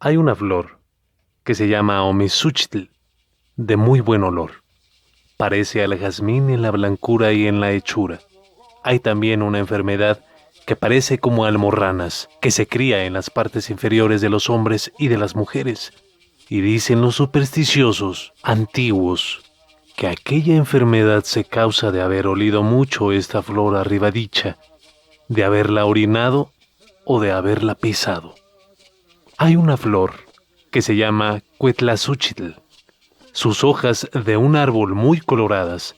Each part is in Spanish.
Hay una flor que se llama Omisuchitl, de muy buen olor. Parece al jazmín en la blancura y en la hechura. Hay también una enfermedad que parece como almorranas, que se cría en las partes inferiores de los hombres y de las mujeres. Y dicen los supersticiosos antiguos que aquella enfermedad se causa de haber olido mucho esta flor arribadicha, de haberla orinado o de haberla pisado. Hay una flor que se llama Cuetlazúchitl, sus hojas de un árbol muy coloradas.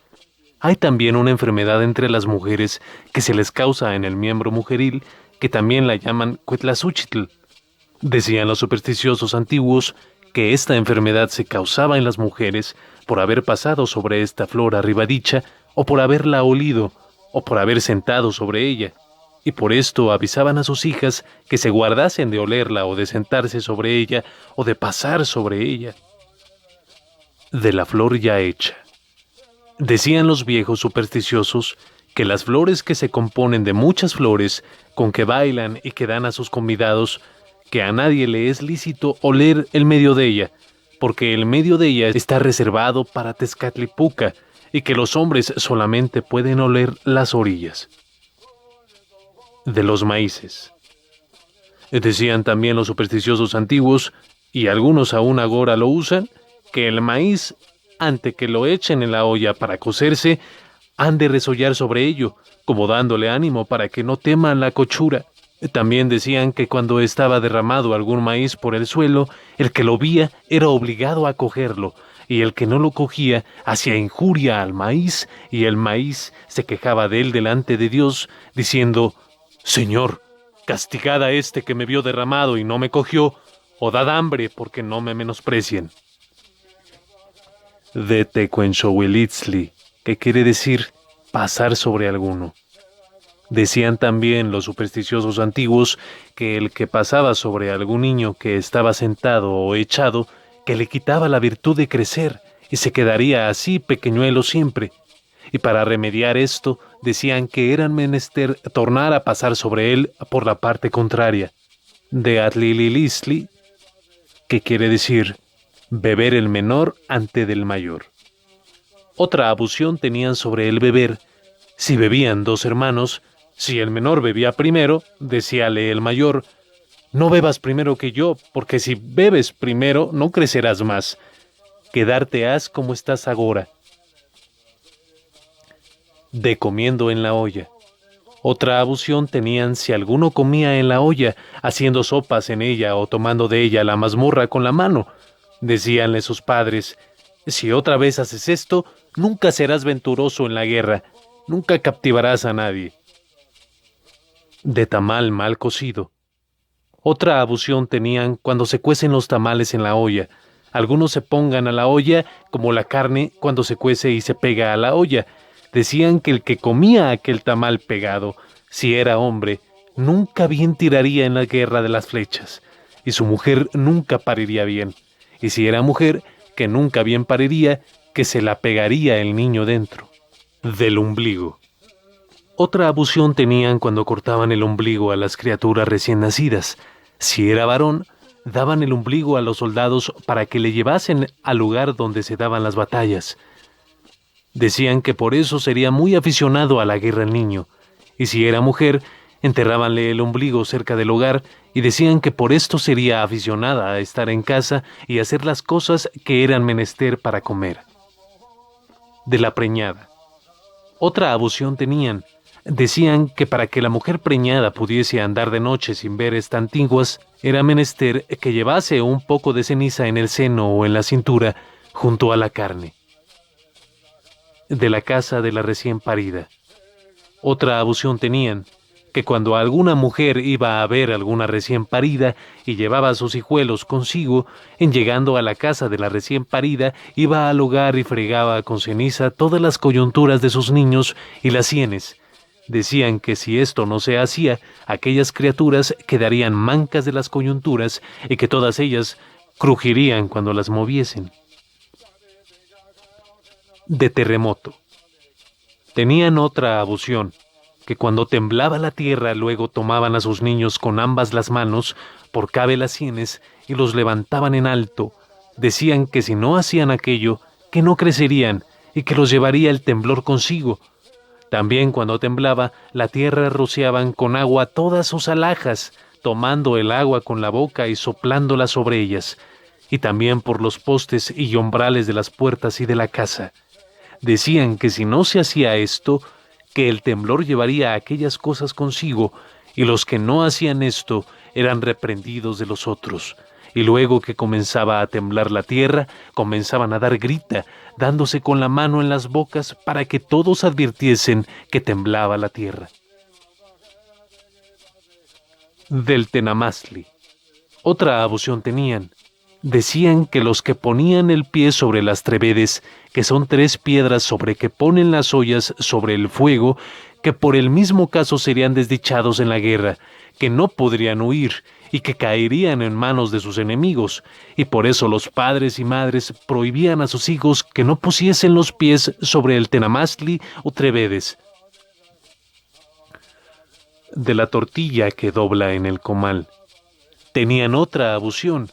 Hay también una enfermedad entre las mujeres que se les causa en el miembro mujeril, que también la llaman Cuetlazúchitl. Decían los supersticiosos antiguos que esta enfermedad se causaba en las mujeres por haber pasado sobre esta flor arribadicha, o por haberla olido, o por haber sentado sobre ella, y por esto avisaban a sus hijas que se guardasen de olerla o de sentarse sobre ella o de pasar sobre ella. De la flor ya hecha. Decían los viejos supersticiosos que las flores que se componen de muchas flores, con que bailan y que dan a sus convidados, que a nadie le es lícito oler el medio de ella, porque el medio de ella está reservado para Tezcatlipuca, y que los hombres solamente pueden oler las orillas. De los maíces. Decían también los supersticiosos antiguos, y algunos aún agora lo usan, que el maíz, ante que lo echen en la olla para cocerse, han de resollar sobre ello, como dándole ánimo para que no teman la cochura. También decían que cuando estaba derramado algún maíz por el suelo, el que lo vía era obligado a cogerlo, y el que no lo cogía hacía injuria al maíz, y el maíz se quejaba de él delante de Dios, diciendo: Señor, castigad a este que me vio derramado y no me cogió, o dad hambre porque no me menosprecien. De Tecuenchohuilitzli, que quiere decir pasar sobre alguno. Decían también los supersticiosos antiguos que el que pasaba sobre algún niño que estaba sentado o echado, que le quitaba la virtud de crecer y se quedaría así pequeñuelo siempre. Y para remediar esto, decían que eran menester tornar a pasar sobre él por la parte contraria. De Atlililisli, que quiere decir beber el menor ante del mayor. Otra abusión tenían sobre el beber. Si bebían dos hermanos, si el menor bebía primero, decíale el mayor: no bebas primero que yo, porque si bebes primero no crecerás más. Quedarte has como estás agora. De comiendo en la olla. Otra abusión tenían si alguno comía en la olla, haciendo sopas en ella o tomando de ella la mazmorra con la mano. Decíanle sus padres: si otra vez haces esto, nunca serás venturoso en la guerra, nunca captivarás a nadie. De tamal mal cocido. Otra abusión tenían cuando se cuecen los tamales en la olla. Algunos se pongan a la olla como la carne cuando se cuece y se pega a la olla. Decían que el que comía aquel tamal pegado, si era hombre, nunca bien tiraría en la guerra de las flechas, y su mujer nunca pariría bien, y si era mujer, que nunca bien pariría, que se la pegaría el niño dentro. Del ombligo. Otra abusión tenían cuando cortaban el ombligo a las criaturas recién nacidas. Si era varón, daban el ombligo a los soldados para que le llevasen al lugar donde se daban las batallas. Decían que por eso sería muy aficionado a la guerra el niño, y si era mujer, enterrábanle el ombligo cerca del hogar, y decían que por esto sería aficionada a estar en casa y hacer las cosas que eran menester para comer. De la preñada. Otra abusión tenían. Decían que para que la mujer preñada pudiese andar de noche sin veres tan antiguas, era menester que llevase un poco de ceniza en el seno o en la cintura, junto a la carne. De la casa de la recién parida. Otra abusión tenían, que cuando alguna mujer iba a ver alguna recién parida y llevaba a sus hijuelos consigo, en llegando a la casa de la recién parida, iba al hogar y fregaba con ceniza todas las coyunturas de sus niños y las sienes. Decían que si esto no se hacía, aquellas criaturas quedarían mancas de las coyunturas y que todas ellas crujirían cuando las moviesen. De terremoto. Tenían otra abusión, que cuando temblaba la tierra luego tomaban a sus niños con ambas las manos, por cabe las sienes, y los levantaban en alto. Decían que si no hacían aquello, que no crecerían, y que los llevaría el temblor consigo. También cuando temblaba, la tierra rociaban con agua todas sus alhajas, tomando el agua con la boca y soplándola sobre ellas, y también por los postes y umbrales de las puertas y de la casa. Decían que si no se hacía esto, que el temblor llevaría aquellas cosas consigo, y los que no hacían esto eran reprendidos de los otros. Y luego que comenzaba a temblar la tierra, comenzaban a dar grita, dándose con la mano en las bocas para que todos advirtiesen que temblaba la tierra. Del Tenamastli. Otra abusión tenían. Decían que los que ponían el pie sobre las trevedes, que son 3 piedras sobre que ponen las ollas sobre el fuego, que por el mismo caso serían desdichados en la guerra, que no podrían huir y que caerían en manos de sus enemigos, y por eso los padres y madres prohibían a sus hijos que no pusiesen los pies sobre el Tenamastli o trevedes. De la tortilla que dobla en el comal. Tenían otra abusión.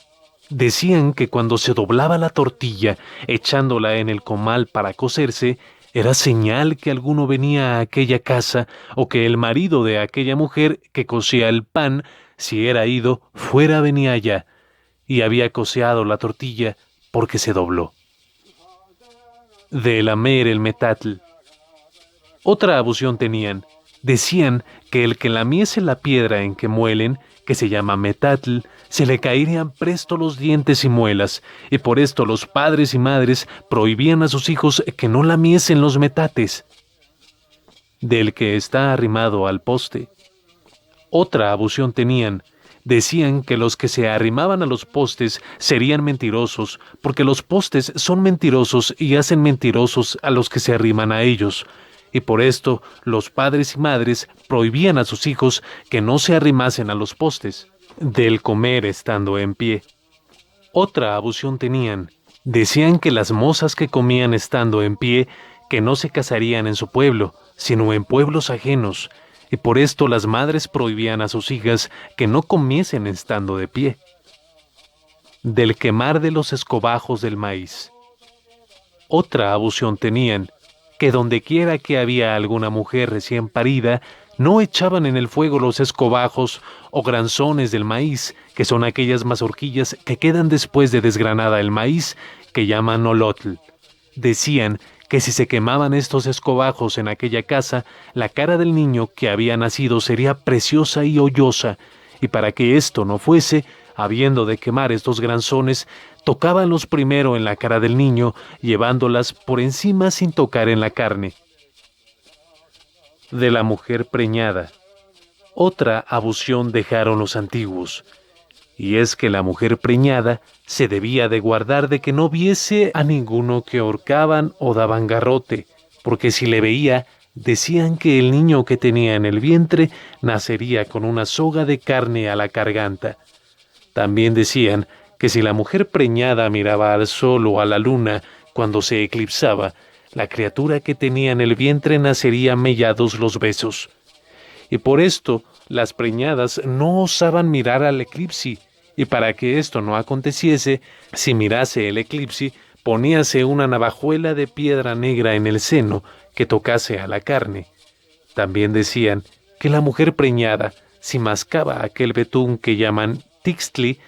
Decían que cuando se doblaba la tortilla, echándola en el comal para cocerse, era señal que alguno venía a aquella casa o que el marido de aquella mujer que cocía el pan, si era ido, fuera venía allá, y había coceado la tortilla porque se dobló. De lamer el metatl. Otra abusión tenían. Decían que el que lamiese la piedra en que muelen, que se llama metatl, se le caerían presto los dientes y muelas, y por esto los padres y madres prohibían a sus hijos que no lamiesen los metates. Del que está arrimado al poste. Otra abusión tenían. Decían que los que se arrimaban a los postes serían mentirosos, porque los postes son mentirosos y hacen mentirosos a los que se arriman a ellos. Y por esto los padres y madres prohibían a sus hijos que no se arrimasen a los postes. Del comer estando en pie. Otra abusión tenían. Decían que las mozas que comían estando en pie, que no se casarían en su pueblo, sino en pueblos ajenos, y por esto las madres prohibían a sus hijas que no comiesen estando de pie. Del quemar de los escobajos del maíz. Otra abusión tenían, que dondequiera que había alguna mujer recién parida, no echaban en el fuego los escobajos o granzones del maíz, que son aquellas mazorquillas que quedan después de desgranada el maíz, que llaman olotl. Decían que si se quemaban estos escobajos en aquella casa, la cara del niño que había nacido sería preciosa y hoyosa, y para que esto no fuese, habiendo de quemar estos granzones, tocábanlos primero en la cara del niño, llevándolas por encima sin tocar en la carne. De la mujer preñada. Otra abusión dejaron los antiguos, y es que la mujer preñada se debía de guardar de que no viese a ninguno que ahorcaban o daban garrote, porque si le veía, decían que el niño que tenía en el vientre nacería con una soga de carne a la garganta. También decían que si la mujer preñada miraba al sol o a la luna cuando se eclipsaba, la criatura que tenía en el vientre nacería mellados los besos. Y por esto las preñadas no osaban mirar al eclipse, y para que esto no aconteciese, si mirase el eclipse, poníase una navajuela de piedra negra en el seno que tocase a la carne. También decían que la mujer preñada, si mascaba aquel betún que llaman tixtli,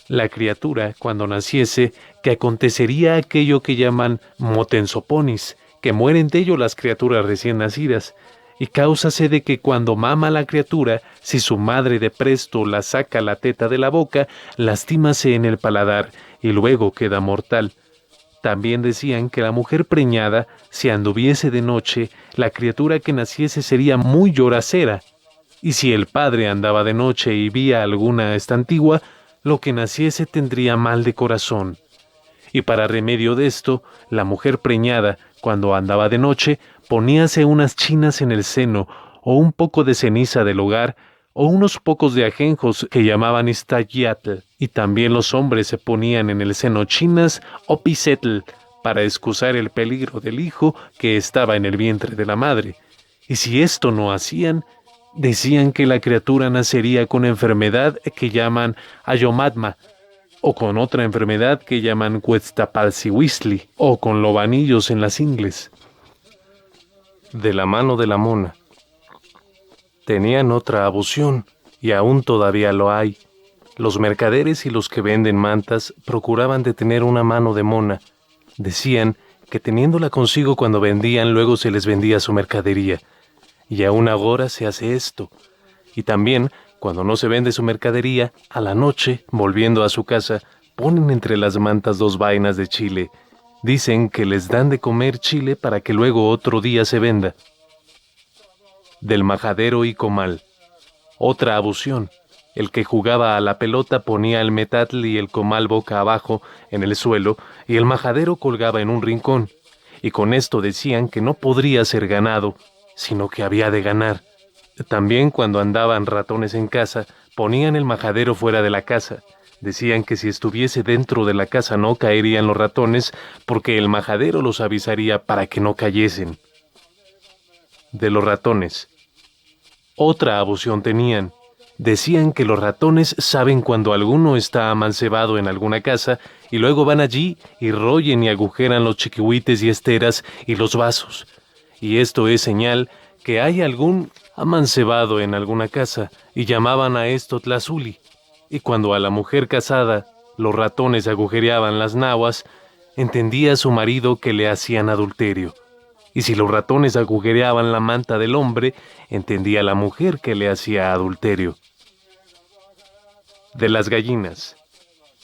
la criatura, cuando naciese, que acontecería aquello que llaman motensoponis, que mueren de ello las criaturas recién nacidas, y cáusase de que cuando mama la criatura, si su madre de presto la saca la teta de la boca, lastímase en el paladar, y luego queda mortal. También decían que la mujer preñada, si anduviese de noche, la criatura que naciese sería muy lloracera, y si el padre andaba de noche y vía alguna estantigua, lo que naciese tendría mal de corazón. Y para remedio de esto, la mujer preñada, cuando andaba de noche, poníase unas chinas en el seno, o un poco de ceniza del hogar, o unos pocos de ajenjos que llamaban istayatl, y también los hombres se ponían en el seno chinas o pisetl, para excusar el peligro del hijo que estaba en el vientre de la madre. y si esto no hacían, decían que la criatura nacería con enfermedad que llaman ayomatma, o con otra enfermedad que llaman cuetztapalcihuistli, o con lobanillos en las ingles. De la mano de la mona. Tenían otra abusión, y aún todavía lo hay. Los mercaderes y los que venden mantas procuraban de tener una mano de mona. Decían que teniéndola consigo cuando vendían, luego se les vendía su mercadería. Y aún ahora se hace esto. Y también, cuando no se vende su mercadería, a la noche, volviendo a su casa, ponen entre las mantas 2 vainas de chile. Dicen que les dan de comer chile para que luego otro día se venda. Del majadero y comal. Otra abusión. El que jugaba a la pelota ponía el metatl y el comal boca abajo en el suelo y el majadero colgaba en un rincón. Y con esto decían que no podría ser ganado, sino que había de ganar. También cuando andaban ratones en casa, ponían el majadero fuera de la casa. Decían que si estuviese dentro de la casa no caerían los ratones, porque el majadero los avisaría para que no cayesen. De los ratones. Otra abusión tenían. Decían que los ratones saben cuando alguno está amancebado en alguna casa y luego van allí y royen y agujeran los chiquihuites y esteras y los vasos. Y esto es señal que hay algún amancebado en alguna casa y llamaban a esto tlazuli. Y cuando a la mujer casada los ratones agujereaban las nahuas, entendía su marido que le hacían adulterio. Y si los ratones agujereaban la manta del hombre, entendía la mujer que le hacía adulterio. De las gallinas.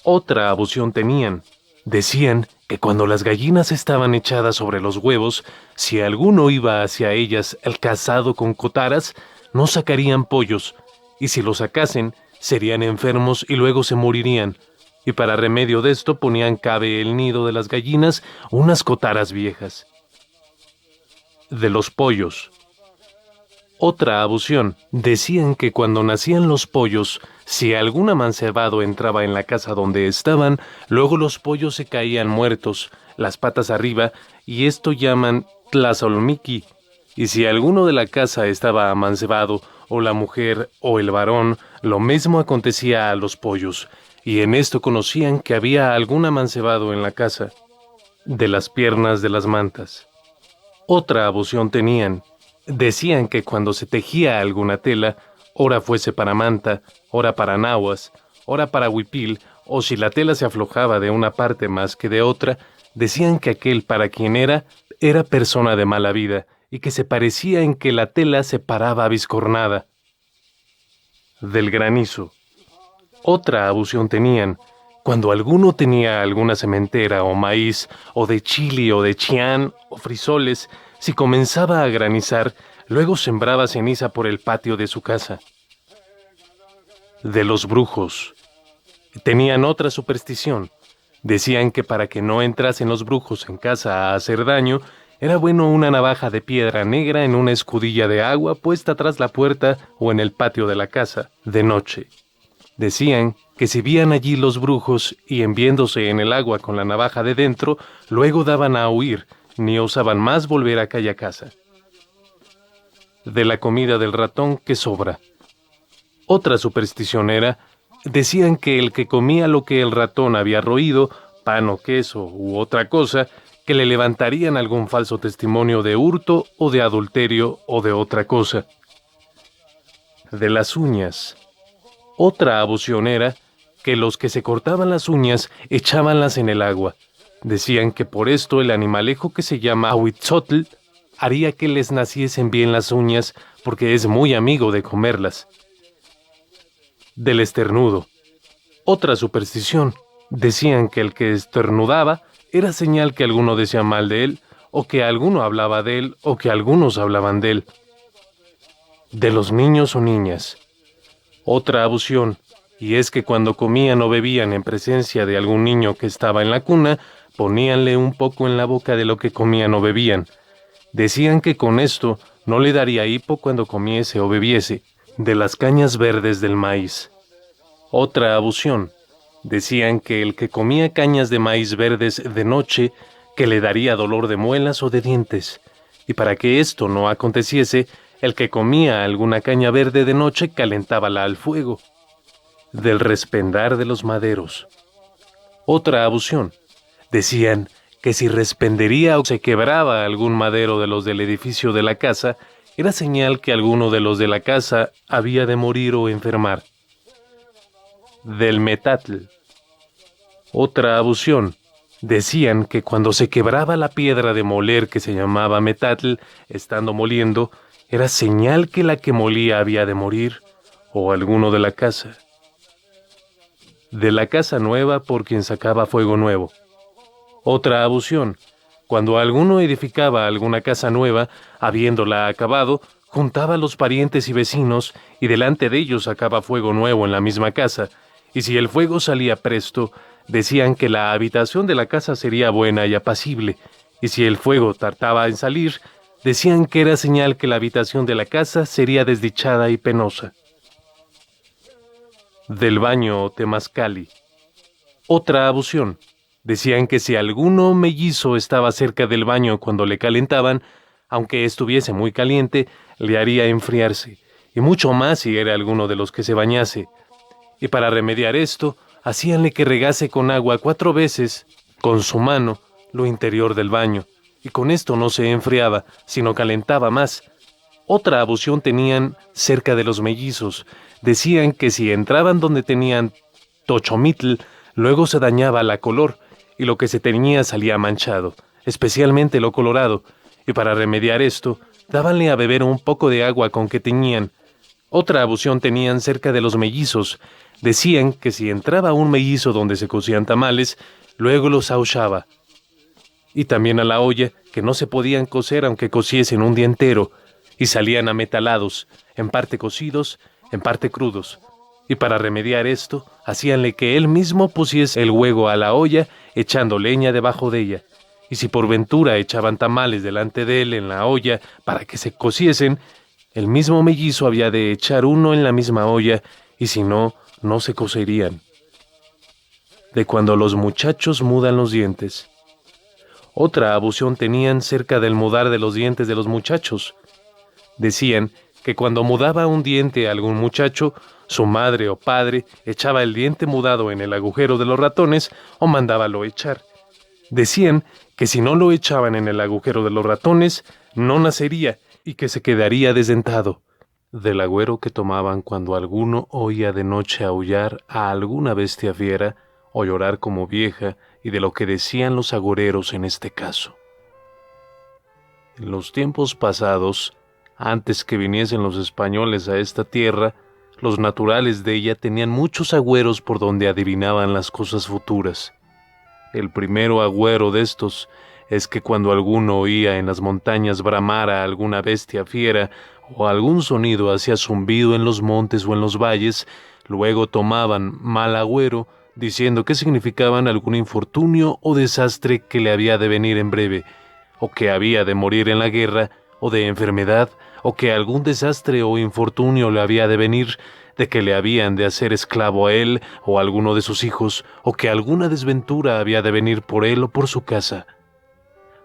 Otra abusión tenían. Decían que cuando las gallinas estaban echadas sobre los huevos, si alguno iba hacia ellas el cazado con cotaras, no sacarían pollos, y si los sacasen, serían enfermos y luego se morirían. Y para remedio de esto ponían cabe el nido de las gallinas unas cotaras viejas. De los pollos. Otra abusión. Decían que cuando nacían los pollos, si algún amancebado entraba en la casa donde estaban, luego los pollos se caían muertos, las patas arriba, y esto llaman tlazolmiqui. Y si alguno de la casa estaba amancebado, o la mujer o el varón, lo mismo acontecía a los pollos, y en esto conocían que había algún amancebado en la casa. De las piernas de las mantas. Otra abusión tenían. Decían que cuando se tejía alguna tela, ora fuese para manta, ora para nahuas, ora para huipil, o si la tela se aflojaba de una parte más que de otra, decían que aquel para quien era persona de mala vida, y que se parecía en que la tela se paraba abiscornada. Del granizo. Otra abusión tenían. Cuando alguno tenía alguna sementera o maíz, o de chile o de chián, o frisoles, si comenzaba a granizar, luego sembraba ceniza por el patio de su casa. De los brujos. Tenían otra superstición. Decían que para que no entrasen los brujos en casa a hacer daño, era bueno una navaja de piedra negra en una escudilla de agua puesta tras la puerta o en el patio de la casa, de noche. Decían que si vían allí los brujos y en viéndose en el agua con la navaja de dentro, luego daban a huir, ni osaban más volver a aquella casa. De la comida del ratón que sobra. Otra superstición era, decían que el que comía lo que el ratón había roído, pan o queso u otra cosa, que le levantarían algún falso testimonio de hurto o de adulterio o de otra cosa. De las uñas. Otra abusión era que los que se cortaban las uñas echabanlas en el agua. Decían que por esto el animalejo que se llama ahuitzotl haría que les naciesen bien las uñas porque es muy amigo de comerlas. Del esternudo. Otra superstición. Decían que el que esternudaba era señal que alguno decía mal de él, o que alguno hablaba de él, o que algunos hablaban de él. De los niños o niñas. Otra abusión, y es que cuando comían o bebían en presencia de algún niño que estaba en la cuna, poníanle un poco en la boca de lo que comían o bebían. Decían que con esto no le daría hipo cuando comiese o bebiese. De las cañas verdes del maíz. Otra abusión. Decían que el que comía cañas de maíz verdes de noche, que le daría dolor de muelas o de dientes. y para que esto no aconteciese, el que comía alguna caña verde de noche calentábala al fuego, del respendar de los maderos. Otra abusión. Decían que si respendería o se quebraba algún madero de los del edificio de la casa, era señal que alguno de los de la casa había de morir o enfermar. Del metatl. Otra abusión. Decían que cuando se quebraba la piedra de moler que se llamaba metatl, estando moliendo, era señal que la que molía había de morir, o alguno de la casa. De la casa nueva por quien sacaba fuego nuevo. Otra abusión. Cuando alguno edificaba alguna casa nueva, habiéndola acabado, juntaba a los parientes y vecinos, y delante de ellos sacaba fuego nuevo en la misma casa, y si el fuego salía presto, decían que la habitación de la casa sería buena y apacible, y si el fuego tardaba en salir, decían que era señal que la habitación de la casa sería desdichada y penosa. Del baño o temazcali. Otra abusión. Decían que si alguno mellizo estaba cerca del baño cuando le calentaban, aunque estuviese muy caliente, le haría enfriarse, y mucho más si era alguno de los que se bañase. Y para remediar esto, hacíanle que regase con agua 4 veces, con su mano, lo interior del baño, y con esto no se enfriaba, sino calentaba más. Otra abusión tenían cerca de los mellizos. Decían que si entraban donde tenían tochomitl, luego se dañaba la color, y lo que se tenía salía manchado, especialmente lo colorado, y para remediar esto, dábanle a beber un poco de agua con que teñían. Otra abusión tenían cerca de los mellizos. Decían que si entraba un mellizo donde se cocían tamales, luego los ahuchaba. Y también a la olla, que no se podían cocer aunque cociesen un día entero, y salían ametalados, en parte cocidos, en parte crudos. Y para remediar esto, hacíanle que él mismo pusiese el huevo a la olla, echando leña debajo de ella. Y si por ventura echaban tamales delante de él en la olla para que se cociesen, el mismo mellizo había de echar uno en la misma olla, y si no, no se cocerían. De cuando los muchachos mudan los dientes. Otra abusión tenían cerca del mudar de los dientes de los muchachos. Decían que cuando mudaba un diente a algún muchacho, su madre o padre echaba el diente mudado en el agujero de los ratones o mandábalo echar. Decían que si no lo echaban en el agujero de los ratones, no nacería y que se quedaría desdentado. Del agüero que tomaban cuando alguno oía de noche aullar a alguna bestia fiera o llorar como vieja, y de lo que decían los agoreros en este caso. En los tiempos pasados, antes que viniesen los españoles a esta tierra, los naturales de ella tenían muchos agüeros por donde adivinaban las cosas futuras. El primero agüero de estos es que cuando alguno oía en las montañas bramar a alguna bestia fiera o algún sonido hacía zumbido en los montes o en los valles, luego tomaban mal agüero, diciendo que significaban algún infortunio o desastre que le había de venir en breve, o que había de morir en la guerra, o de enfermedad, o que algún desastre o infortunio le había de venir, de que le habían de hacer esclavo a él o a alguno de sus hijos, o que alguna desventura había de venir por él o por su casa.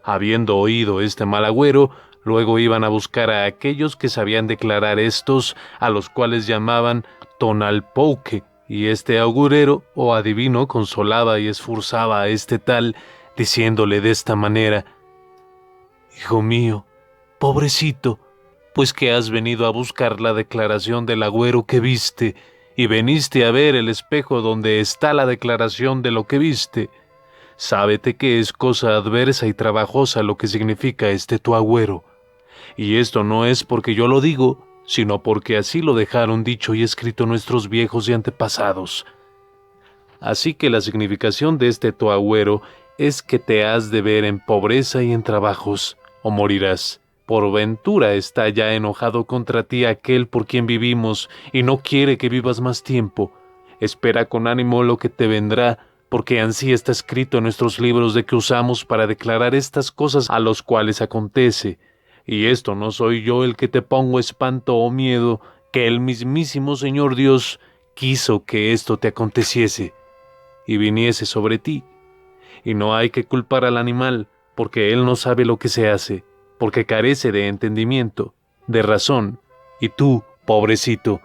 Habiendo oído este mal agüero, luego iban a buscar a aquellos que sabían declarar estos, a los cuales llamaban tonalpouque, y este augurero o adivino consolaba y esforzaba a este tal, diciéndole de esta manera: «Hijo mío, pobrecito, pues que has venido a buscar la declaración del agüero que viste, y veniste a ver el espejo donde está la declaración de lo que viste. Sábete que es cosa adversa y trabajosa lo que significa este tu agüero. Y esto no es porque yo lo digo, sino porque así lo dejaron dicho y escrito nuestros viejos y antepasados. Así que la significación de este tu agüero es que te has de ver en pobreza y en trabajos, o morirás. Por ventura está ya enojado contra ti aquel por quien vivimos y no quiere que vivas más tiempo. Espera con ánimo lo que te vendrá, porque ansí está escrito en nuestros libros de que usamos para declarar estas cosas a los cuales acontece. Y esto no soy yo el que te pongo espanto o miedo, que el mismísimo Señor Dios quiso que esto te aconteciese y viniese sobre ti. Y no hay que culpar al animal, porque él no sabe lo que se hace, porque carece de entendimiento, de razón, y tú, pobrecito,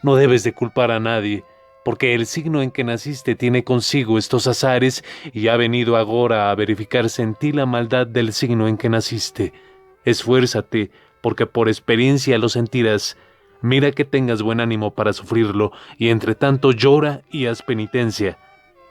no debes de culpar a nadie, porque el signo en que naciste tiene consigo estos azares y ha venido agora a verificarse en ti la maldad del signo en que naciste. Esfuérzate, porque por experiencia lo sentirás. Mira que tengas buen ánimo para sufrirlo, y entre tanto llora y haz penitencia.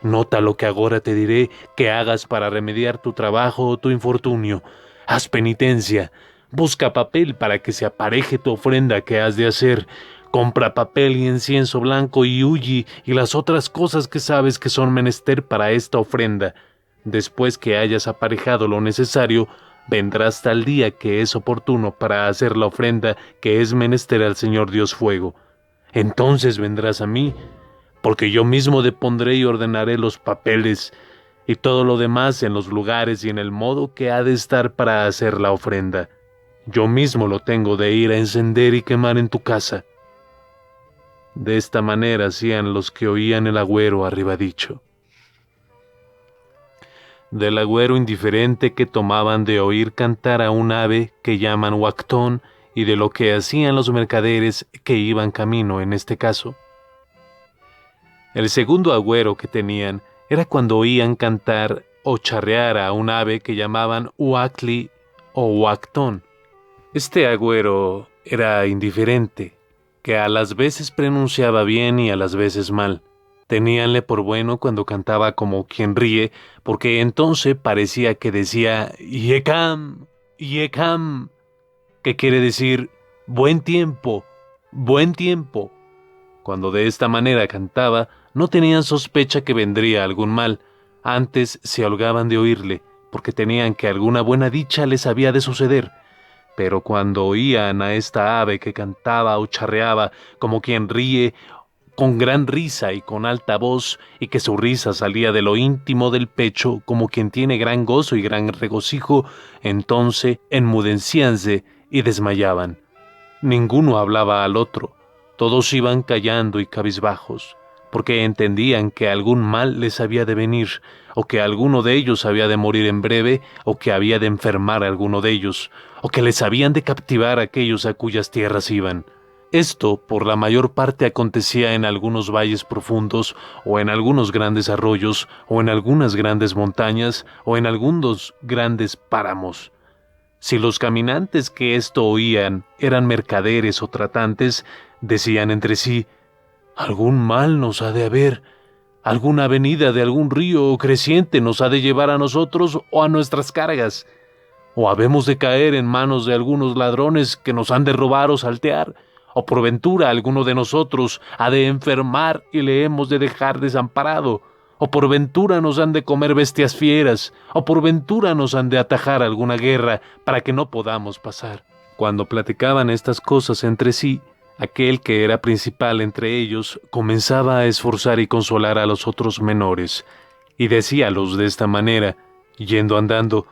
Nota lo que agora te diré que hagas para remediar tu trabajo o tu infortunio. Haz penitencia. Busca papel para que se apareje tu ofrenda que has de hacer. Compra papel y incienso blanco y huyi y las otras cosas que sabes que son menester para esta ofrenda. Después que hayas aparejado lo necesario, vendrás tal día que es oportuno para hacer la ofrenda que es menester al Señor Dios Fuego. Entonces vendrás a mí, porque yo mismo depondré y ordenaré los papeles y todo lo demás en los lugares y en el modo que ha de estar para hacer la ofrenda. Yo mismo lo tengo de ir a encender y quemar en tu casa. De esta manera hacían los que oían el agüero arriba dicho. Del agüero indiferente que tomaban de oír cantar a un ave que llaman huactón y de lo que hacían los mercaderes que iban camino en este caso. El segundo agüero que tenían era cuando oían cantar o charrear a un ave que llamaban huactli o huactón. Este agüero era indiferente, que a las veces pronunciaba bien y a las veces mal. Teníanle por bueno cuando cantaba como quien ríe, porque entonces parecía que decía Yekam, Yekam, que quiere decir buen tiempo, buen tiempo. Cuando de esta manera cantaba, no tenían sospecha que vendría algún mal, antes se holgaban de oírle, porque tenían que alguna buena dicha les había de suceder. Pero cuando oían a esta ave que cantaba o charreaba como quien ríe, con gran risa y con alta voz, y que su risa salía de lo íntimo del pecho como quien tiene gran gozo y gran regocijo, entonces enmudecíanse y desmayaban. Ninguno hablaba al otro, todos iban callando y cabizbajos, porque entendían que algún mal les había de venir, o que alguno de ellos había de morir en breve, o que había de enfermar a alguno de ellos, o que les habían de captivar aquellos a cuyas tierras iban. Esto, por la mayor parte, acontecía en algunos valles profundos, o en algunos grandes arroyos, o en algunas grandes montañas, o en algunos grandes páramos. Si los caminantes que esto oían eran mercaderes o tratantes, decían entre sí, algún mal nos ha de haber, alguna avenida de algún río o creciente nos ha de llevar a nosotros o a nuestras cargas, o habemos de caer en manos de algunos ladrones que nos han de robar o saltear, o por ventura alguno de nosotros ha de enfermar y le hemos de dejar desamparado, o por ventura nos han de comer bestias fieras, o por ventura nos han de atajar alguna guerra para que no podamos pasar. Cuando platicaban estas cosas entre sí, aquel que era principal entre ellos comenzaba a esforzar y consolar a los otros menores, y decíalos de esta manera, yendo andando,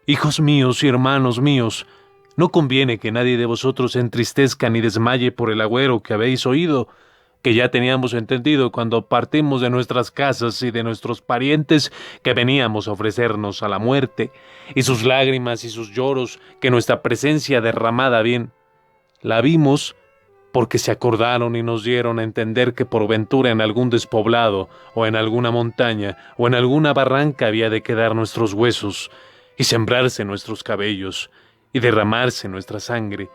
hijos míos y hermanos míos, no conviene que nadie de vosotros se entristezca ni desmaye por el agüero que habéis oído, que ya teníamos entendido cuando partimos de nuestras casas y de nuestros parientes que veníamos a ofrecernos a la muerte, y sus lágrimas y sus lloros que nuestra presencia derramada bien. La vimos porque se acordaron y nos dieron a entender que por ventura en algún despoblado, o en alguna montaña, o en alguna barranca había de quedar nuestros huesos, y sembrarse nuestros cabellos, y derramarse nuestra sangre.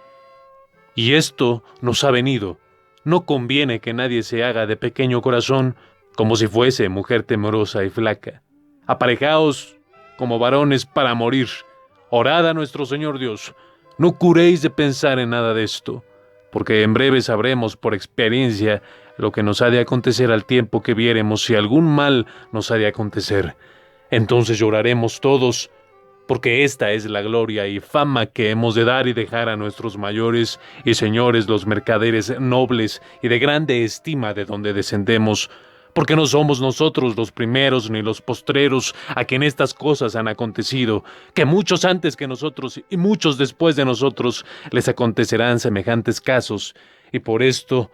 Y esto nos ha venido. No conviene que nadie se haga de pequeño corazón, como si fuese mujer temerosa y flaca. Aparejaos como varones para morir. Orad a nuestro Señor Dios. No curéis de pensar en nada de esto, porque en breve sabremos por experiencia lo que nos ha de acontecer al tiempo que viéremos si algún mal nos ha de acontecer. Entonces lloraremos todos, porque esta es la gloria y fama que hemos de dar y dejar a nuestros mayores y señores los mercaderes nobles y de grande estima de donde descendemos, porque no somos nosotros los primeros ni los postreros a quien estas cosas han acontecido, que muchos antes que nosotros y muchos después de nosotros les acontecerán semejantes casos, y por esto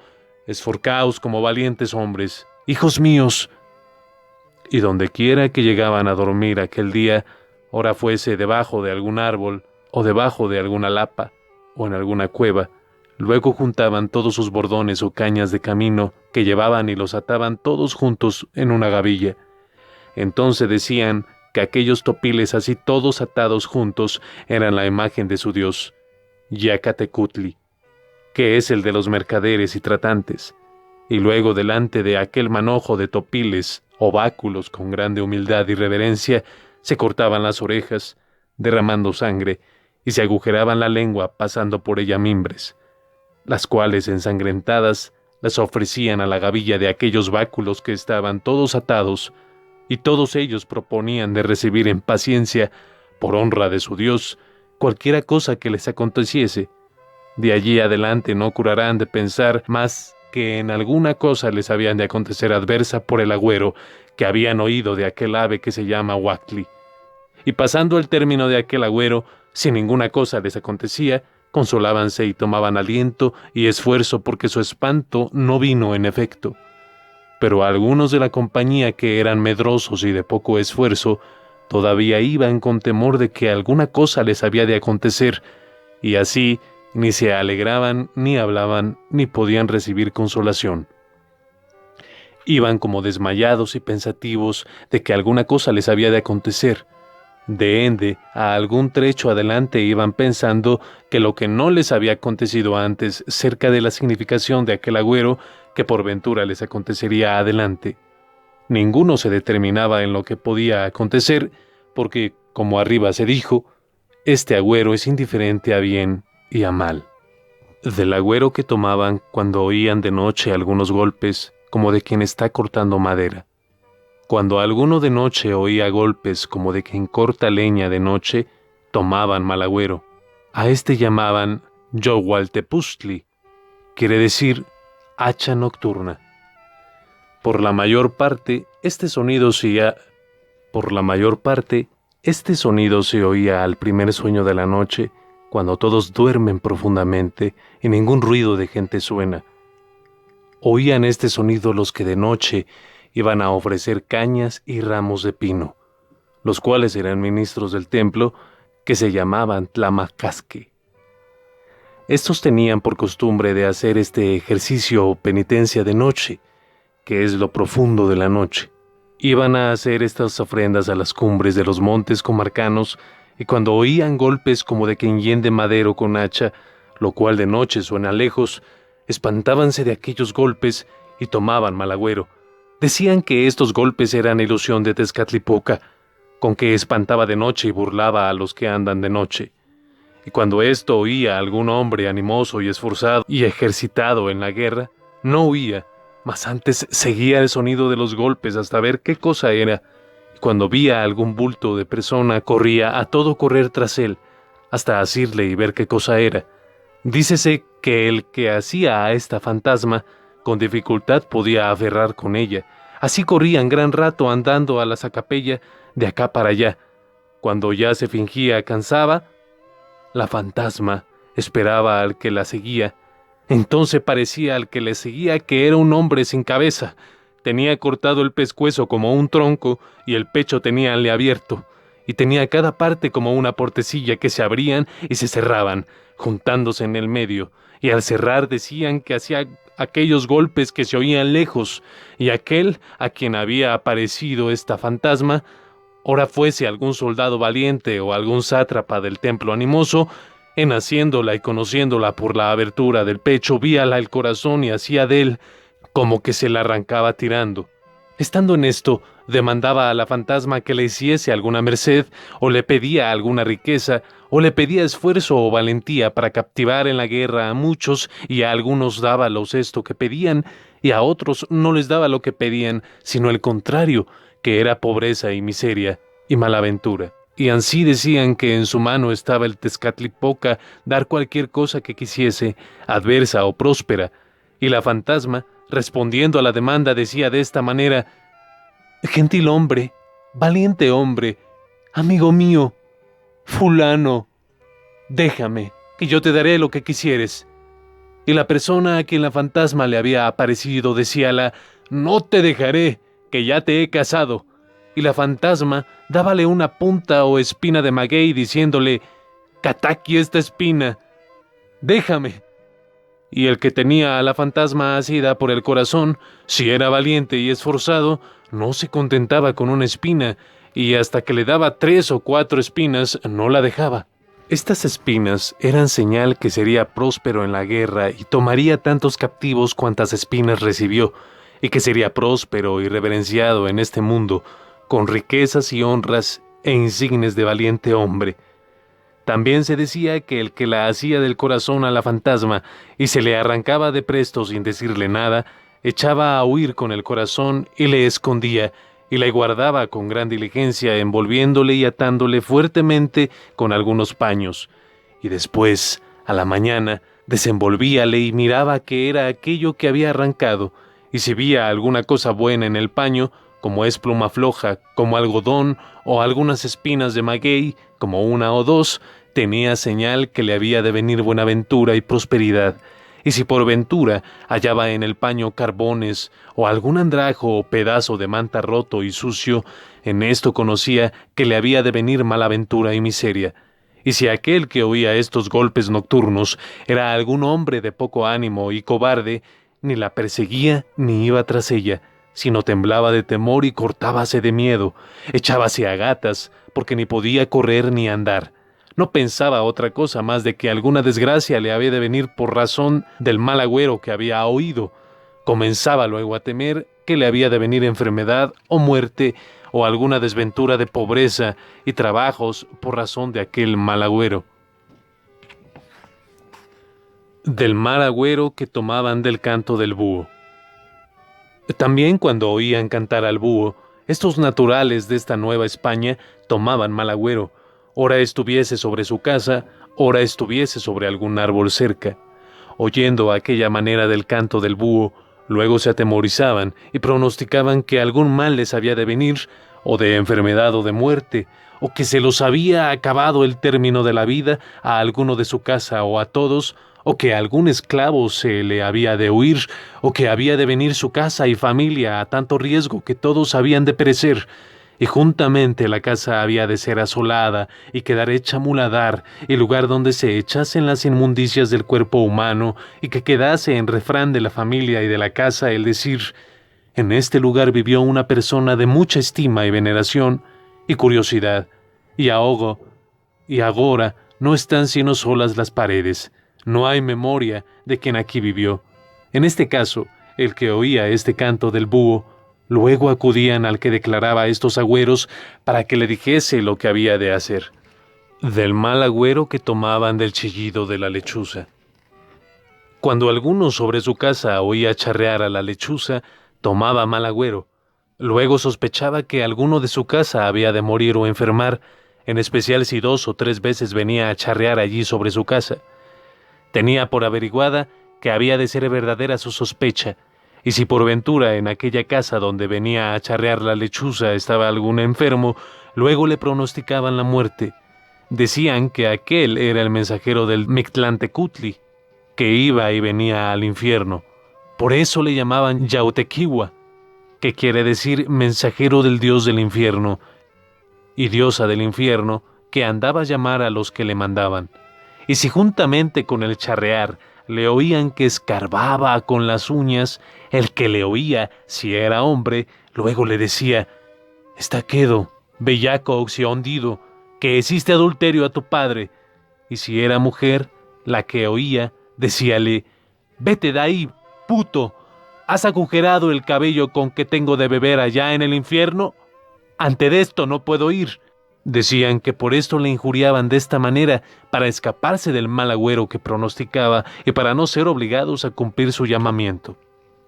esforcaos como valientes hombres, hijos míos. Y donde quiera que llegaban a dormir aquel día, ora fuese debajo de algún árbol, o debajo de alguna lapa, o en alguna cueva. Luego juntaban todos sus bordones o cañas de camino que llevaban y los ataban todos juntos en una gavilla. Entonces decían que aquellos topiles así todos atados juntos eran la imagen de su dios, Yacatecutli, que es el de los mercaderes y tratantes. Y luego delante de aquel manojo de topiles o báculos con grande humildad y reverencia se cortaban las orejas, derramando sangre, y se agujeraban la lengua pasando por ella mimbres, las cuales ensangrentadas las ofrecían a la gavilla de aquellos báculos que estaban todos atados, y todos ellos proponían de recibir en paciencia, por honra de su Dios, cualquiera cosa que les aconteciese. De allí adelante no curarán de pensar más que en alguna cosa les habían de acontecer adversa por el agüero que habían oído de aquel ave que se llama Huactli. Y pasando el término de aquel agüero, si ninguna cosa les acontecía, consolábanse y tomaban aliento y esfuerzo porque su espanto no vino en efecto. Pero algunos de la compañía que eran medrosos y de poco esfuerzo, todavía iban con temor de que alguna cosa les había de acontecer, y así ni se alegraban, ni hablaban, ni podían recibir consolación. Iban como desmayados y pensativos de que alguna cosa les había de acontecer. De ende a algún trecho adelante iban pensando que lo que no les había acontecido antes cerca de la significación de aquel agüero que por ventura les acontecería adelante. Ninguno se determinaba en lo que podía acontecer porque, como arriba se dijo, este agüero es indiferente a bien y a mal. Del agüero que tomaban cuando oían de noche algunos golpes como de quien está cortando madera. Cuando alguno de noche oía golpes como de quien corta leña de noche, tomaban mal agüero. A este llamaban Yowaltepuztli, quiere decir hacha nocturna. Por la mayor parte, este sonido se oía al primer sueño de la noche, cuando todos duermen profundamente y ningún ruido de gente suena. Oían este sonido los que de noche iban a ofrecer cañas y ramos de pino, los cuales eran ministros del templo que se llamaban Tlamacasque. Estos tenían por costumbre de hacer este ejercicio o penitencia de noche, que es lo profundo de la noche. Iban a hacer estas ofrendas a las cumbres de los montes comarcanos, y cuando oían golpes como de quien hiende madero con hacha, lo cual de noche suena lejos, espantábanse de aquellos golpes y tomaban mal agüero. Decían que estos golpes eran ilusión de Tezcatlipoca, con que espantaba de noche y burlaba a los que andan de noche. Y cuando esto oía algún hombre animoso y esforzado y ejercitado en la guerra, no huía, mas antes seguía el sonido de los golpes hasta ver qué cosa era, y cuando vía algún bulto de persona corría a todo correr tras él, hasta asirle y ver qué cosa era. Dícese que el que hacía a esta fantasma con dificultad podía aferrar con ella. Así corrían gran rato andando a la sacapella de acá para allá. Cuando ya se fingía cansaba, la fantasma esperaba al que la seguía. Entonces parecía al que le seguía que era un hombre sin cabeza. Tenía cortado el pescuezo como un tronco y el pecho teníanle abierto. Y tenía cada parte como una portecilla que se abrían y se cerraban, juntándose en el medio. Y al cerrar decían que hacía aquellos golpes que se oían lejos, y aquel a quien había aparecido esta fantasma, ora fuese algún soldado valiente o algún sátrapa del templo animoso, en haciéndola y conociéndola por la abertura del pecho, víala el corazón y hacía de él como que se la arrancaba tirando. Estando en esto, demandaba a la fantasma que le hiciese alguna merced, o le pedía alguna riqueza, o le pedía esfuerzo o valentía para captivar en la guerra a muchos, y a algunos dábalos esto que pedían, y a otros no les daba lo que pedían, sino el contrario, que era pobreza y miseria y malaventura. Y ansí decían que en su mano estaba el Tezcatlipoca dar cualquier cosa que quisiese, adversa o próspera, y la fantasma, respondiendo a la demanda, decía de esta manera: «Gentil hombre, valiente hombre, amigo mío, fulano, déjame, que yo te daré lo que quisieres». Y la persona a quien la fantasma le había aparecido decíala: «No te dejaré, que ya te he casado». Y la fantasma dábale una punta o espina de maguey diciéndole: Kataki esta espina. Déjame. Y el que tenía a la fantasma asida por el corazón, si era valiente y esforzado, no se contentaba con una espina, y hasta que le daba 3 o 4 espinas, no la dejaba. Estas espinas eran señal que sería próspero en la guerra y tomaría tantos captivos cuantas espinas recibió, y que sería próspero y reverenciado en este mundo, con riquezas y honras e insignes de valiente hombre. También se decía que el que la hacía del corazón a la fantasma y se le arrancaba de presto sin decirle nada, echaba a huir con el corazón y le escondía, y la guardaba con gran diligencia, envolviéndole y atándole fuertemente con algunos paños. Y después, a la mañana, desenvolvíale y miraba qué era aquello que había arrancado, y si veía alguna cosa buena en el paño, como es pluma floja, como algodón, o algunas espinas de maguey, como 1 o 2, tenía señal que le había de venir buenaventura y prosperidad. Y si por ventura hallaba en el paño carbones, o algún andrajo o pedazo de manta roto y sucio, en esto conocía que le había de venir malaventura y miseria. Y si aquel que oía estos golpes nocturnos era algún hombre de poco ánimo y cobarde, ni la perseguía ni iba tras ella, sino temblaba de temor y cortábase de miedo, echábase a gatas, porque ni podía correr ni andar. No pensaba otra cosa más de que alguna desgracia le había de venir por razón del mal agüero que había oído. Comenzaba luego a temer que le había de venir enfermedad o muerte o alguna desventura de pobreza y trabajos por razón de aquel mal agüero. Del mal agüero que tomaban del canto del búho. También cuando oían cantar al búho, estos naturales de esta Nueva España tomaban mal agüero, ora estuviese sobre su casa, ora estuviese sobre algún árbol cerca. Oyendo aquella manera del canto del búho, luego se atemorizaban y pronosticaban que algún mal les había de venir, o de enfermedad o de muerte, o que se los había acabado el término de la vida a alguno de su casa o a todos, o que algún esclavo se le había de huir, o que había de venir su casa y familia a tanto riesgo que todos habían de perecer, y juntamente la casa había de ser asolada y quedar hecha muladar, y lugar donde se echasen las inmundicias del cuerpo humano, y que quedase en refrán de la familia y de la casa el decir: en este lugar vivió una persona de mucha estima y veneración y curiosidad, y ahogo, y agora no están sino solas las paredes. No hay memoria de quien aquí vivió. En este caso, el que oía este canto del búho, luego acudían al que declaraba estos agüeros para que le dijese lo que había de hacer. Del mal agüero que tomaban del chillido de la lechuza. Cuando alguno sobre su casa oía charrear a la lechuza, tomaba mal agüero. Luego sospechaba que alguno de su casa había de morir o enfermar, en especial si 2 o 3 veces venía a charrear allí sobre su casa. Tenía por averiguada que había de ser verdadera su sospecha, y si por ventura en aquella casa donde venía a charrear la lechuza estaba algún enfermo, luego le pronosticaban la muerte. Decían que aquel era el mensajero del Mictlantecutli, que iba y venía al infierno. Por eso le llamaban Yautequiwa, que quiere decir mensajero del dios del infierno, y diosa del infierno, que andaba a llamar a los que le mandaban. Y si juntamente con el charrear le oían que escarbaba con las uñas, el que le oía, si era hombre, luego le decía: está quedo, bellaco oxiondido, que hiciste adulterio a tu padre. Y si era mujer, la que oía, decíale: vete de ahí, puto, ¿has agujerado el cabello con que tengo de beber allá en el infierno? Ante de esto no puedo ir. Decían que por esto le injuriaban de esta manera, para escaparse del mal agüero que pronosticaba y para no ser obligados a cumplir su llamamiento.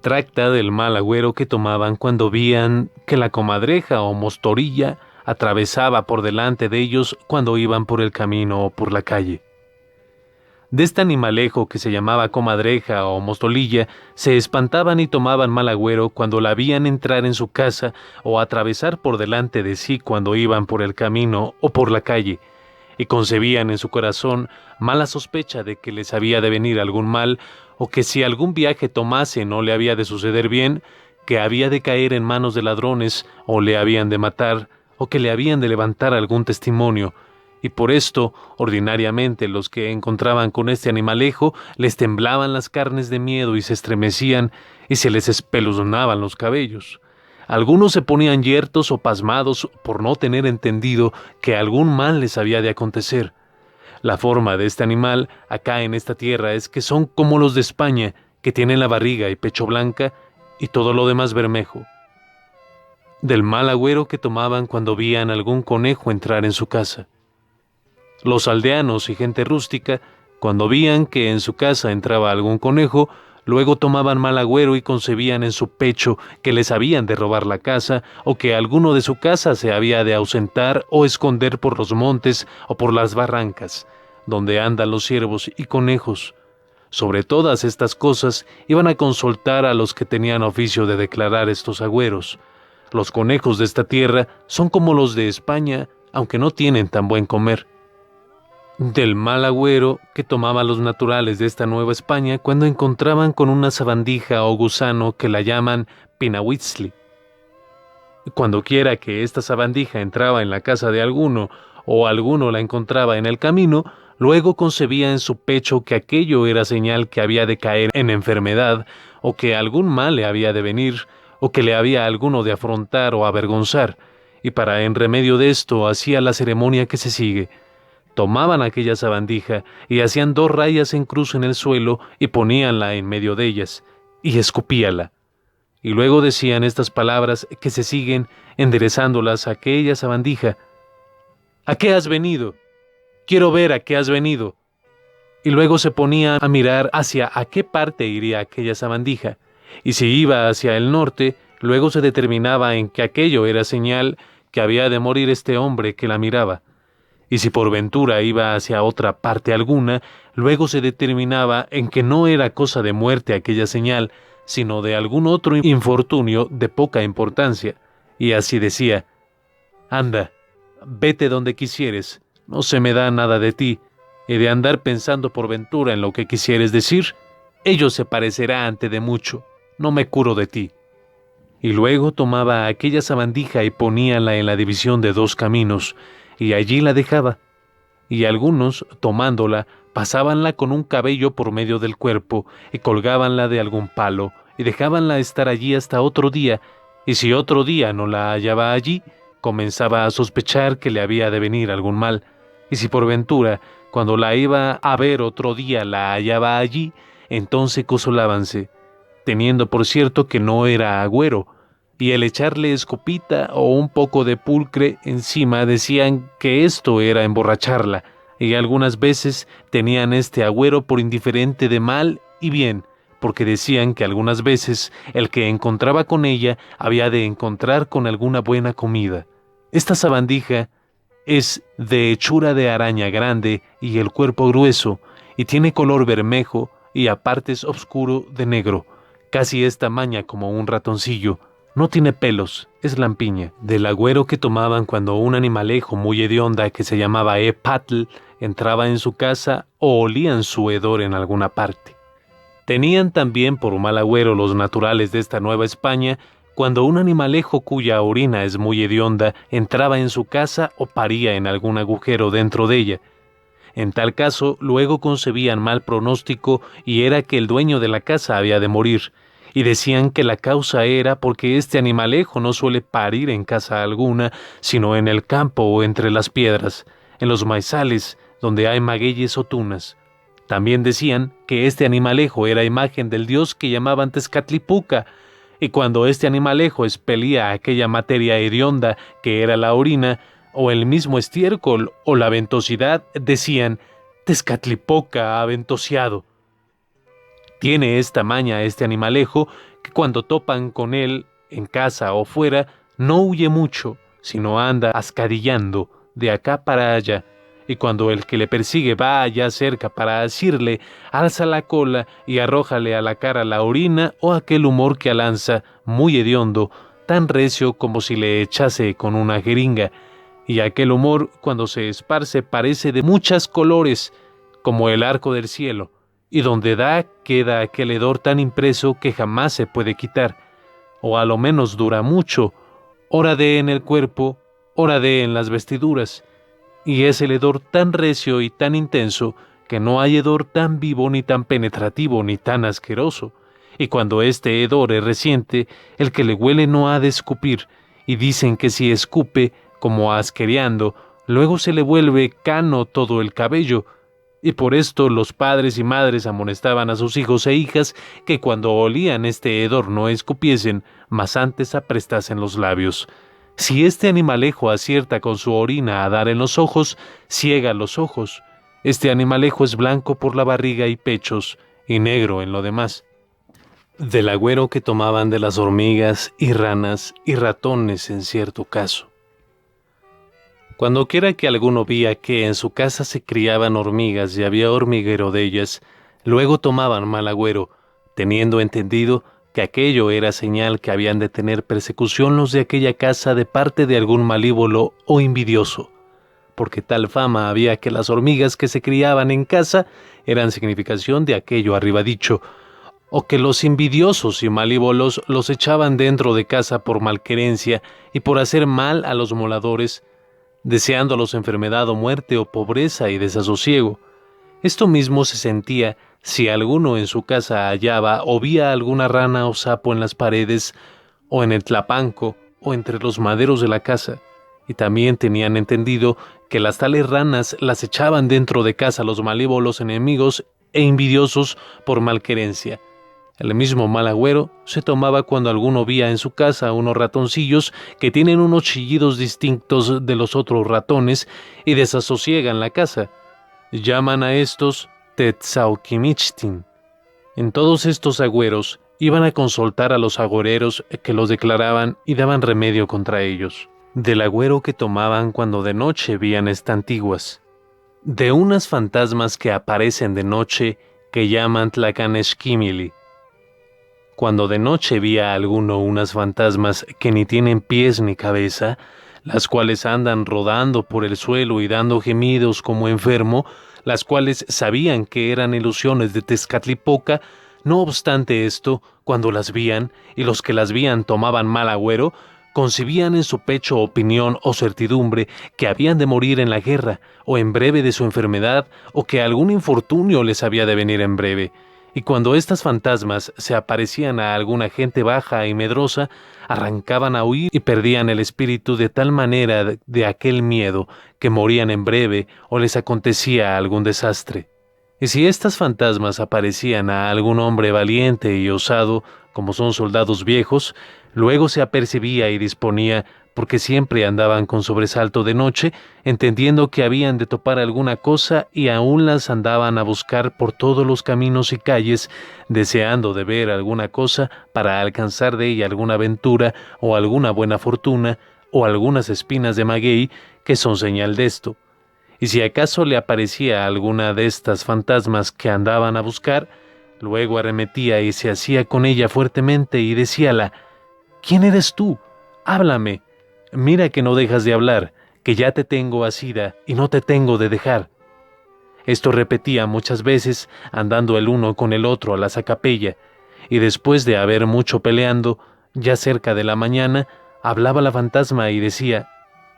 Tracta del mal agüero que tomaban cuando veían que la comadreja o mostorilla atravesaba por delante de ellos cuando iban por el camino o por la calle. De este animalejo que se llamaba comadreja o mostolilla, se espantaban y tomaban mal agüero cuando la veían entrar en su casa o atravesar por delante de sí cuando iban por el camino o por la calle, y concebían en su corazón mala sospecha de que les había de venir algún mal, o que si algún viaje tomase no le había de suceder bien, que había de caer en manos de ladrones, o le habían de matar, o que le habían de levantar algún testimonio, y por esto, ordinariamente, los que encontraban con este animalejo les temblaban las carnes de miedo y se estremecían y se les espeluznaban los cabellos. Algunos se ponían yertos o pasmados por no tener entendido que algún mal les había de acontecer. La forma de este animal acá en esta tierra es que son como los de España, que tienen la barriga y pecho blanca y todo lo demás bermejo. Del mal agüero que tomaban cuando veían algún conejo entrar en su casa. Los aldeanos y gente rústica, cuando veían que en su casa entraba algún conejo, luego tomaban mal agüero y concebían en su pecho que les habían de robar la casa o que alguno de su casa se había de ausentar o esconder por los montes o por las barrancas, donde andan los ciervos y conejos. Sobre todas estas cosas iban a consultar a los que tenían oficio de declarar estos agüeros. Los conejos de esta tierra son como los de España, aunque no tienen tan buen comer. Del mal agüero que tomaban los naturales de esta Nueva España cuando encontraban con una sabandija o gusano que la llaman pinahuitzli. Cuando quiera que esta sabandija entraba en la casa de alguno o alguno la encontraba en el camino, luego concebía en su pecho que aquello era señal que había de caer en enfermedad o que algún mal le había de venir o que le había alguno de afrontar o avergonzar, y para en remedio de esto hacía la ceremonia que se sigue. Tomaban aquella sabandija y hacían 2 rayas en cruz en el suelo y poníanla en medio de ellas, y escupíala. Y luego decían estas palabras que se siguen enderezándolas a aquella sabandija. ¿A qué has venido? Quiero ver a qué has venido. Y luego se ponía a mirar hacia a qué parte iría aquella sabandija, y si iba hacia el norte, luego se determinaba en que aquello era señal que había de morir este hombre que la miraba. Y si por ventura iba hacia otra parte alguna, luego se determinaba en que no era cosa de muerte aquella señal, sino de algún otro infortunio de poca importancia. Y así decía: anda, vete donde quisieres, no se me da nada de ti, y de andar pensando por ventura en lo que quisieres decir, ello se parecerá ante de mucho, no me curo de ti. Y luego tomaba aquella sabandija y poníala en la división de 2 caminos, y allí la dejaba, y algunos, tomándola, pasábanla con un cabello por medio del cuerpo, y colgábanla de algún palo, y dejábanla estar allí hasta otro día, y si otro día no la hallaba allí, comenzaba a sospechar que le había de venir algún mal, y si por ventura, cuando la iba a ver otro día la hallaba allí, entonces consolábanse, teniendo por cierto que no era agüero, y el echarle escopita o un poco de pulcre encima decían que esto era emborracharla, y algunas veces tenían este agüero por indiferente de mal y bien, porque decían que algunas veces el que encontraba con ella había de encontrar con alguna buena comida. Esta sabandija es de hechura de araña grande y el cuerpo grueso, y tiene color bermejo y a partes oscuro de negro, casi es tamaña como un ratoncillo. No tiene pelos, es lampiña. Del agüero que tomaban cuando un animalejo muy hedionda que se llamaba patl entraba en su casa o olían su hedor en alguna parte. Tenían también por mal agüero los naturales de esta Nueva España cuando un animalejo cuya orina es muy hedionda entraba en su casa o paría en algún agujero dentro de ella. En tal caso, luego concebían mal pronóstico y era que el dueño de la casa había de morir, y decían que la causa era porque este animalejo no suele parir en casa alguna, sino en el campo o entre las piedras, en los maizales, donde hay magueyes o tunas. También decían que este animalejo era imagen del dios que llamaban Tezcatlipuca, y cuando este animalejo expelía aquella materia hedionda que era la orina, o el mismo estiércol o la ventosidad, decían: Tezcatlipoca ha ventoseado. Tiene esta maña este animalejo que cuando topan con él en casa o fuera no huye mucho, sino anda ascadillando de acá para allá, y cuando el que le persigue va allá cerca para asirle, alza la cola y arrójale a la cara la orina o aquel humor que alanza, muy hediondo, tan recio como si le echase con una jeringa, y aquel humor cuando se esparce parece de muchas colores, como el arco del cielo, y donde da queda aquel hedor tan impreso que jamás se puede quitar, o a lo menos dura mucho, ora de en el cuerpo, ora de en las vestiduras, y es el hedor tan recio y tan intenso que no hay hedor tan vivo ni tan penetrativo ni tan asqueroso. Y cuando este hedor es reciente, el que le huele no ha de escupir, y dicen que si escupe, como asquereando, luego se le vuelve cano todo el cabello, y por esto los padres y madres amonestaban a sus hijos e hijas que cuando olían este hedor no escupiesen, mas antes aprestasen los labios. Si este animalejo acierta con su orina a dar en los ojos, ciega los ojos. Este animalejo es blanco por la barriga y pechos, y negro en lo demás. Del agüero que tomaban de las hormigas y ranas y ratones en cierto caso. Cuando quiera que alguno vía que en su casa se criaban hormigas y había hormiguero de ellas, luego tomaban mal agüero, teniendo entendido que aquello era señal que habían de tener persecución los de aquella casa de parte de algún malívolo o envidioso, porque tal fama había que las hormigas que se criaban en casa eran significación de aquello arriba dicho, o que los envidiosos y malívolos los echaban dentro de casa por malquerencia y por hacer mal a los moradores, deseándolos enfermedad o muerte o pobreza y desasosiego. Esto mismo se sentía si alguno en su casa hallaba o vía alguna rana o sapo en las paredes, o en el tlapanco, o entre los maderos de la casa, y también tenían entendido que las tales ranas las echaban dentro de casa los malévolos enemigos e envidiosos por malquerencia. El mismo mal agüero se tomaba cuando alguno vía en su casa unos ratoncillos que tienen unos chillidos distintos de los otros ratones y desasosiegan la casa. Llaman a estos Tetzauquimichtin. En todos estos agüeros iban a consultar a los agoreros que los declaraban y daban remedio contra ellos. Del agüero que tomaban cuando de noche vían estantiguas. De unas fantasmas que aparecen de noche que llaman Tlacanexquimili. Cuando de noche vía alguno unas fantasmas que ni tienen pies ni cabeza, las cuales andan rodando por el suelo y dando gemidos como enfermo, las cuales sabían que eran ilusiones de Tezcatlipoca, no obstante esto, cuando las vían, y los que las vían tomaban mal agüero, concibían en su pecho opinión o certidumbre que habían de morir en la guerra, o en breve de su enfermedad, o que algún infortunio les había de venir en breve. Y cuando estas fantasmas se aparecían a alguna gente baja y medrosa, arrancaban a huir y perdían el espíritu de tal manera de aquel miedo que morían en breve o les acontecía algún desastre. Y si estas fantasmas aparecían a algún hombre valiente y osado, como son soldados viejos, luego se apercibía y disponía, porque siempre andaban con sobresalto de noche, entendiendo que habían de topar alguna cosa y aún las andaban a buscar por todos los caminos y calles, deseando de ver alguna cosa para alcanzar de ella alguna aventura o alguna buena fortuna o algunas espinas de maguey que son señal de esto. Y si acaso le aparecía alguna de estas fantasmas que andaban a buscar, luego arremetía y se hacía con ella fuertemente y decíala: «¿Quién eres tú? Háblame. Mira que no dejas de hablar, que ya te tengo asida y no te tengo de dejar». Esto repetía muchas veces, andando el uno con el otro a la sacapella, y después de haber mucho peleando, ya cerca de la mañana, hablaba la fantasma y decía: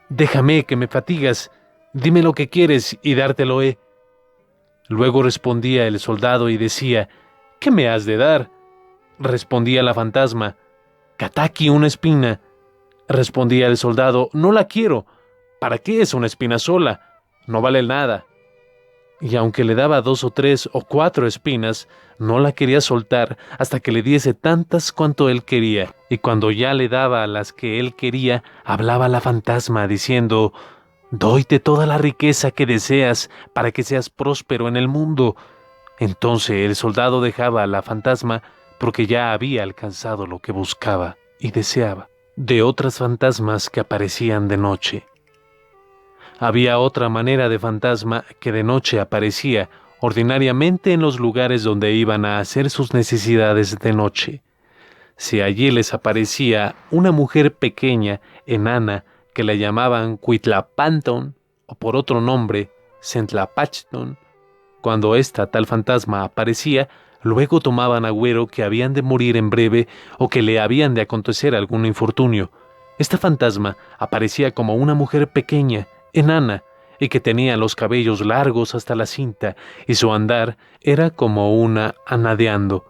«Déjame, que me fatigas, dime lo que quieres y dártelo he». Luego respondía el soldado y decía: «¿Qué me has de dar?». Respondía la fantasma: «Cataqui, una espina». Respondía el soldado: «No la quiero. ¿Para qué es una espina sola? No vale nada». Y aunque le daba 2 o 3 o 4 espinas, no la quería soltar hasta que le diese tantas cuanto él quería. Y cuando ya le daba las que él quería, hablaba la fantasma diciendo: «Doyte toda la riqueza que deseas para que seas próspero en el mundo». Entonces el soldado dejaba a la fantasma porque ya había alcanzado lo que buscaba y deseaba. De otras fantasmas que aparecían de noche. Había otra manera de fantasma que de noche aparecía ordinariamente en los lugares donde iban a hacer sus necesidades de noche. Si allí les aparecía una mujer pequeña, enana, que la llamaban Cuitlapanton, o por otro nombre, Centlapachton, cuando esta tal fantasma aparecía, luego tomaban agüero que habían de morir en breve o que le habían de acontecer algún infortunio. Esta fantasma aparecía como una mujer pequeña, enana, y que tenía los cabellos largos hasta la cinta, y su andar era como una anadeando.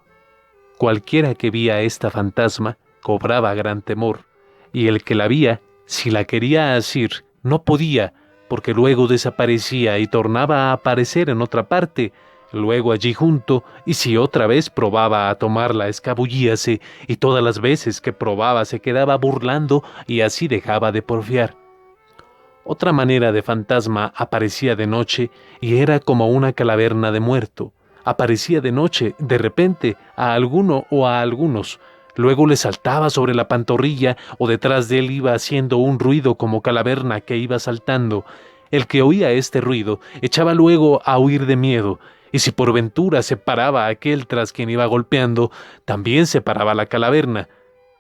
Cualquiera que vía a esta fantasma cobraba gran temor, y el que la vía, si la quería asir, no podía, porque luego desaparecía y tornaba a aparecer en otra parte, luego allí junto, y si otra vez probaba a tomarla, escabullíase, y todas las veces que probaba se quedaba burlando y así dejaba de porfiar. Otra manera de fantasma aparecía de noche y era como una calaverna de muerto. Aparecía de noche, de repente, a alguno o a algunos. Luego le saltaba sobre la pantorrilla o detrás de él iba haciendo un ruido como calaverna que iba saltando. El que oía este ruido echaba luego a huir de miedo, y si por ventura se paraba aquel tras quien iba golpeando, también se paraba la calaverna.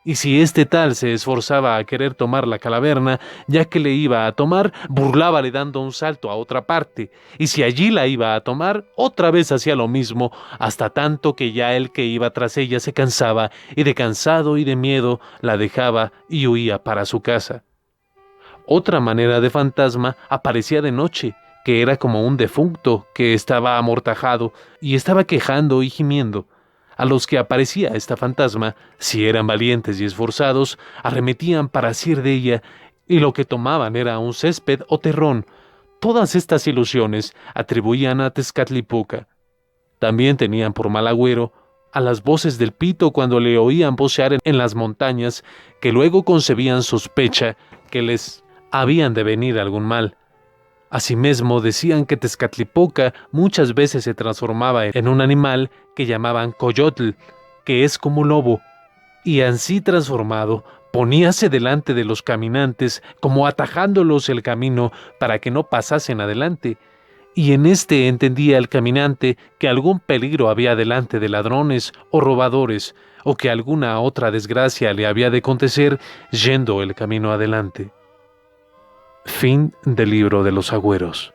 Y si este tal se esforzaba a querer tomar la calaverna, ya que le iba a tomar, burlábale dando un salto a otra parte, y si allí la iba a tomar, otra vez hacía lo mismo, hasta tanto que ya el que iba tras ella se cansaba, y de cansado y de miedo la dejaba y huía para su casa. Otra manera de fantasma aparecía de noche, que era como un defunto que estaba amortajado y estaba quejando y gimiendo. A los que aparecía esta fantasma, si eran valientes y esforzados, arremetían para asir de ella, y lo que tomaban era un césped o terrón. Todas estas ilusiones atribuían a Tezcatlipoca. También tenían por mal agüero a las voces del pito cuando le oían vocear en las montañas, que luego concebían sospecha que les habían de venir algún mal. Asimismo decían que Tezcatlipoca muchas veces se transformaba en un animal que llamaban coyotl, que es como lobo, y así transformado poníase delante de los caminantes como atajándolos el camino para que no pasasen adelante, y en este entendía el caminante que algún peligro había delante de ladrones o robadores, o que alguna otra desgracia le había de acontecer yendo el camino adelante. Fin del libro de los agüeros.